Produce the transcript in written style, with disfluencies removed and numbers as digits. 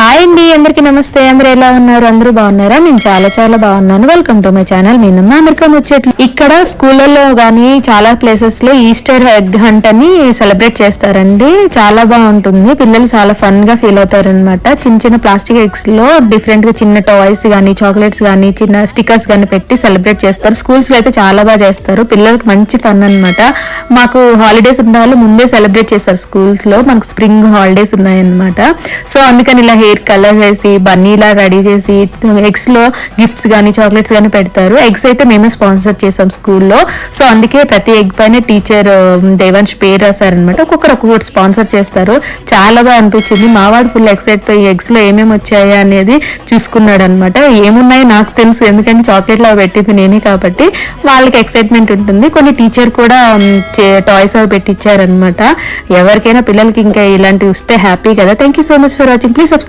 Hi అండి, అందరికీ నమస్తే. అందరూ ఎలా ఉన్నారు? అందరూ బాగున్నారా? నేను చాలా చాలా బాగున్నాను. Welcome to my channel. మీనమ్మ America ముచ్చట్లు. ఇక్కడ స్కూళ్ళలో గానీ చాలా ప్లేసెస్ లో ఈస్టర్ ఎగ్ హంట్ అని సెలబ్రేట్ చేస్తారండి. చాలా బాగుంటుంది. పిల్లలు చాలా ఫన్ గా ఫీల్ అవుతారు అనమాట. చిన్న చిన్న ప్లాస్టిక్ ఎగ్స్ లో డిఫరెంట్ గా చిన్న టాయ్స్ గానీ, చాక్లెట్స్ గానీ, చిన్న స్టిక్కర్స్ గానీ పెట్టి సెలబ్రేట్ చేస్తారు. స్కూల్స్ లో అయితే చాలా బాగా చేస్తారు. పిల్లలకి మంచి ఫన్ అనమాట. మాకు హాలిడేస్ ఉన్న వాళ్ళు ముందే సెలబ్రేట్ చేస్తారు స్కూల్స్ లో. మనకు స్ప్రింగ్ హాలిడేస్ ఉన్నాయన్నమాట. సో అందుకని ఇలా హెయిర్ కలర్ చేసి బన్నీలా రెడీ చేసి ఎగ్స్ లో గిఫ్ట్స్ గానీ, చాక్లెట్స్ గానీ పెడతారు. ఎగ్స్ అయితే మేమే స్పాన్సర్ చేసాం స్కూల్లో. సో అందుకే ప్రతి ఎగ్ పైన టీచర్ దేవాంశ్ పేరు రాశారనమాట. ఒక్కొక్కటి స్పాన్సర్ చేస్తారు. చాలా బాగా అనిపించింది. మావాడు ఫుల్ ఎక్సైట్ తో ఈ ఎగ్స్ లో ఏమేమి వచ్చాయా అనేది చూసుకున్నాడు అనమాట. ఏమున్నాయో నాకు తెలుసు, ఎందుకంటే చాక్లెట్ లో పెట్టింది నేనే కాబట్టి వాళ్ళకి ఎక్సైట్మెంట్ ఉంటుంది. కొన్ని టీచర్ కూడా టాయ్స్ అవి పెట్టించారనమాట. ఎవరికైనా పిల్లలకి ఇంకా ఇలాంటివి వస్తే హ్యాపీ కదా. Thank you so much for watching. Please subscribe.